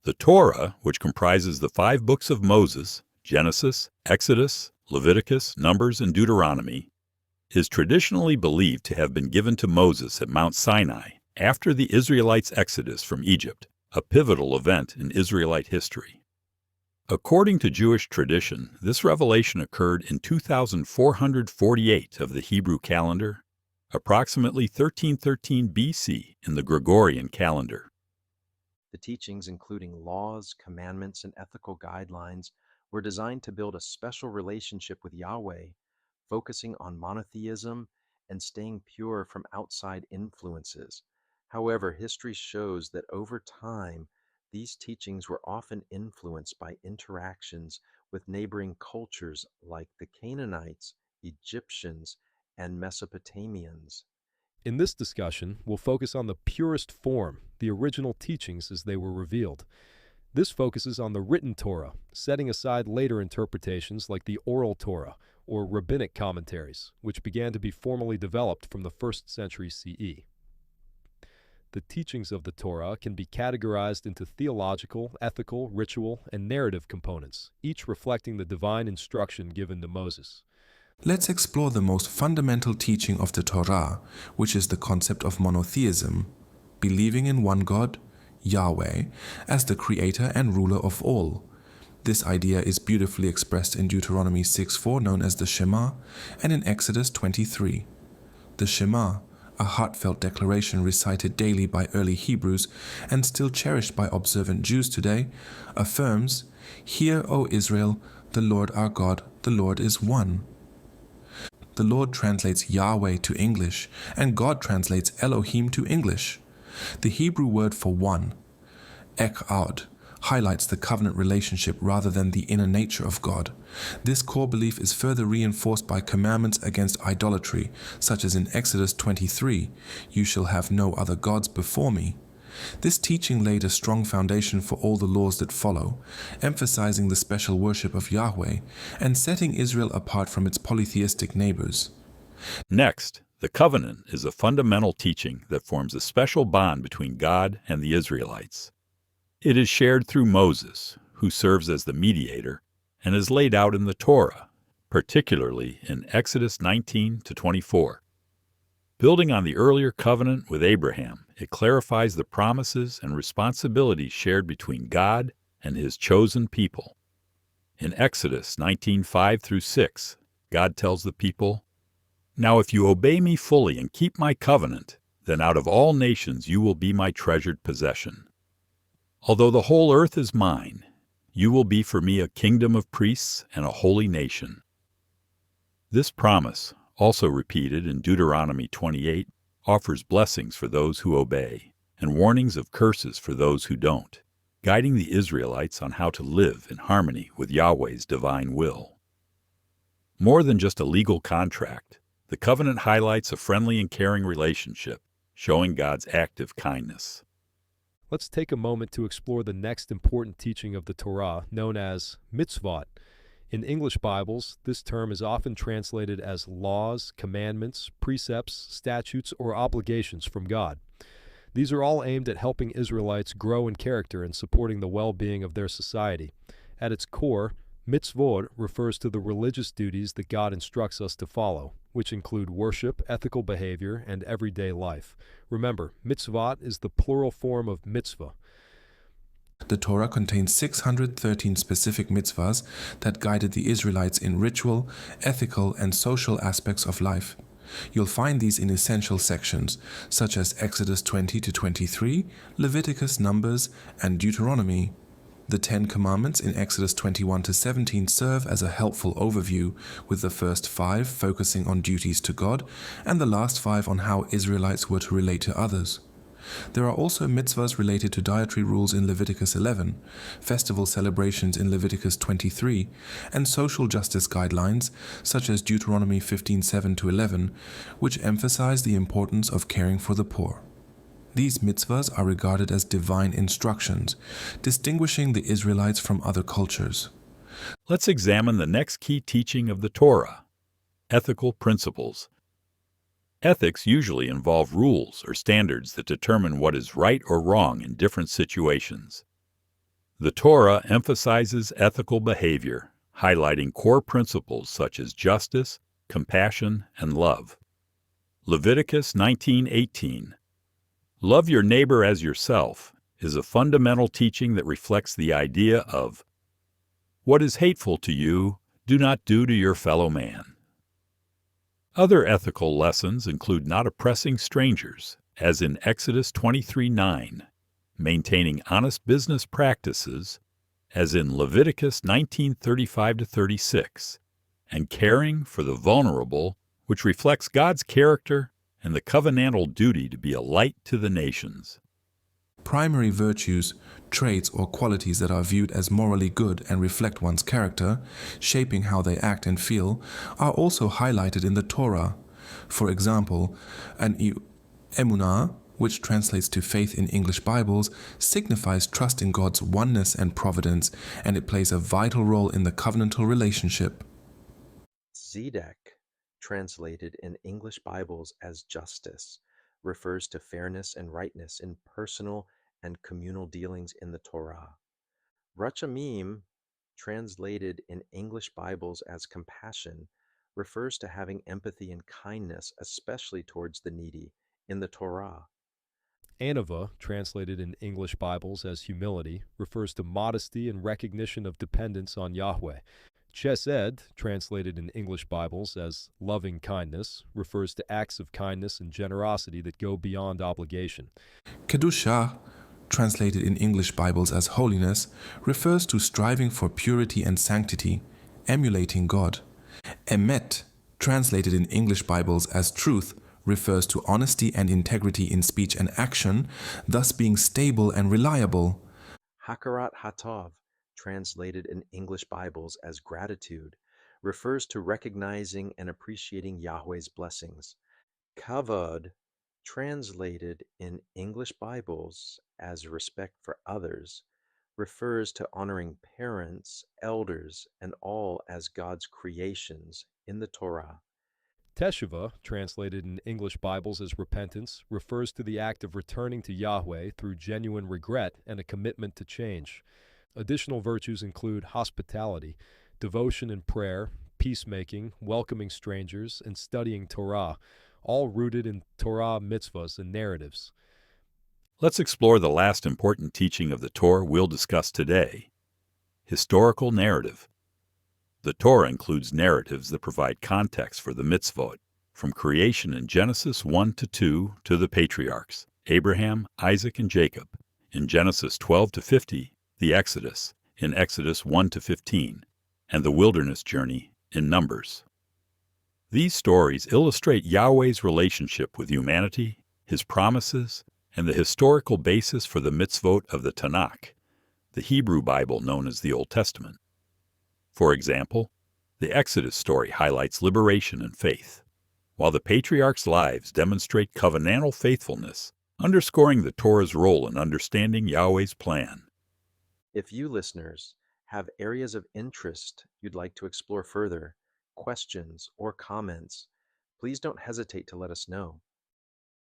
The Torah, which comprises the 5 books of Moses, Genesis, Exodus, Leviticus, Numbers, and Deuteronomy, is traditionally believed to have been given to Moses at Mount Sinai after the Israelites' Exodus from Egypt, a pivotal event in Israelite history. According to Jewish tradition, this revelation occurred in 2448 of the Hebrew calendar, approximately 1313 BC in the Gregorian calendar. The teachings, including laws, commandments, and ethical guidelines, were designed to build a special relationship with Yahweh, focusing on monotheism and staying pure from outside influences. However, history shows that over time, these teachings were often influenced by interactions with neighboring cultures like the Canaanites, Egyptians, and Mesopotamians. In this discussion, we'll focus on the purest form, the original teachings as they were revealed. This focuses on the written Torah, setting aside later interpretations like the oral Torah or rabbinic commentaries, which began to be formally developed from the 1st century CE. The teachings of the Torah can be categorized into theological, ethical, ritual, and narrative components, each reflecting the divine instruction given to Moses. Let's explore the most fundamental teaching of the Torah, which is the concept of monotheism, believing in one God, Yahweh, as the creator and ruler of all. This idea is beautifully expressed in Deuteronomy 6:4, known as the Shema, and in Exodus 23. The Shema, a heartfelt declaration recited daily by early Hebrews and still cherished by observant Jews today, affirms, "Hear, O Israel, the Lord our God, the Lord is one." The Lord translates Yahweh to English, and God translates Elohim to English. The Hebrew word for one, echad, highlights the covenant relationship rather than the inner nature of God. This core belief is further reinforced by commandments against idolatry, such as in Exodus 23, "You shall have no other gods before me." This teaching laid a strong foundation for all the laws that follow, emphasizing the special worship of Yahweh and setting Israel apart from its polytheistic neighbors. Next, the covenant is a fundamental teaching that forms a special bond between God and the Israelites. It is shared through Moses, who serves as the mediator, and is laid out in the Torah, particularly in Exodus 19 to 24. Building on the earlier covenant with Abraham, it clarifies the promises and responsibilities shared between God and his chosen people. In Exodus 19:5 through 6, God tells the people, "Now if you obey me fully and keep my covenant, then out of all nations you will be my treasured possession. Although the whole earth is mine, you will be for me a kingdom of priests and a holy nation." This promise, also repeated in Deuteronomy 28, offers blessings for those who obey and warnings of curses for those who don't, guiding the Israelites on how to live in harmony with Yahweh's divine will. More than just a legal contract, the covenant highlights a friendly and caring relationship, showing God's active kindness. Let's take a moment to explore the next important teaching of the Torah, known as Mitzvot. In English Bibles, this term is often translated as laws, commandments, precepts, statutes, or obligations from God. These are all aimed at helping Israelites grow in character and supporting the well-being of their society. At its core, Mitzvot refers to the religious duties that God instructs us to follow, which include worship, ethical behavior, and everyday life. Remember, mitzvot is the plural form of mitzvah. The Torah contains 613 specific mitzvahs that guided the Israelites in ritual, ethical, and social aspects of life. You'll find these in essential sections, such as Exodus 20 to 23, Leviticus, Numbers, and Deuteronomy. The 10 Commandments in Exodus 21 to 17 serve as a helpful overview, with the first 5 focusing on duties to God, and the last 5 on how Israelites were to relate to others. There are also mitzvahs related to dietary rules in Leviticus 11, festival celebrations in Leviticus 23, and social justice guidelines, such as Deuteronomy 15:7 to 11, which emphasize the importance of caring for the poor. These mitzvahs are regarded as divine instructions, distinguishing the Israelites from other cultures. Let's examine the next key teaching of the Torah: ethical principles. Ethics usually involve rules or standards that determine what is right or wrong in different situations. The Torah emphasizes ethical behavior, highlighting core principles such as justice, compassion, and love. Leviticus 19:18. Love your neighbor as yourself is a fundamental teaching that reflects the idea of what is hateful to you, do not do to your fellow man. Other ethical lessons include not oppressing strangers, as in Exodus 23:9, maintaining honest business practices, as in Leviticus 19:35-36, and caring for the vulnerable, which reflects God's character and the covenantal duty to be a light to the nations. Primary virtues, traits or qualities that are viewed as morally good and reflect one's character, shaping how they act and feel, are also highlighted in the Torah. For example, an Emunah, which translates to faith in English Bibles, signifies trust in God's oneness and providence, and it plays a vital role in the covenantal relationship. Tzedek, translated in English Bibles as justice, refers to fairness and rightness in personal and communal dealings in the Torah. Rachamim, translated in English Bibles as compassion, refers to having empathy and kindness, especially towards the needy, in the Torah. Anavah, translated in English Bibles as humility, refers to modesty and recognition of dependence on Yahweh. Chesed, translated in English Bibles as loving kindness, refers to acts of kindness and generosity that go beyond obligation. Kedusha, translated in English Bibles as holiness, refers to striving for purity and sanctity, emulating God. Emet, translated in English Bibles as truth, refers to honesty and integrity in speech and action, thus being stable and reliable. Hakarat Hatov, translated in English Bibles as gratitude, refers to recognizing and appreciating Yahweh's blessings. Kavod, translated in English Bibles as respect for others, refers to honoring parents, elders, and all as God's creations in the Torah. Teshuvah, translated in English Bibles as repentance, refers to the act of returning to Yahweh through genuine regret and a commitment to change. Additional virtues include hospitality, devotion and prayer, peacemaking, welcoming strangers, and studying Torah, all rooted in Torah mitzvahs and narratives. Let's explore the last important teaching of the Torah we'll discuss today: historical narrative. The Torah includes narratives that provide context for the Mitzvot, from creation in Genesis 1-2 to the patriarchs, Abraham, Isaac, and Jacob, in Genesis 12-50, the Exodus, in Exodus 1-15, and the wilderness journey in Numbers. These stories illustrate Yahweh's relationship with humanity, his promises, and the historical basis for the Mitzvot of the Tanakh, the Hebrew Bible known as the Old Testament. For example, the Exodus story highlights liberation and faith, while the patriarchs' lives demonstrate covenantal faithfulness, underscoring the Torah's role in understanding Yahweh's plan. If you listeners have areas of interest you'd like to explore further, questions, or comments, please don't hesitate to let us know.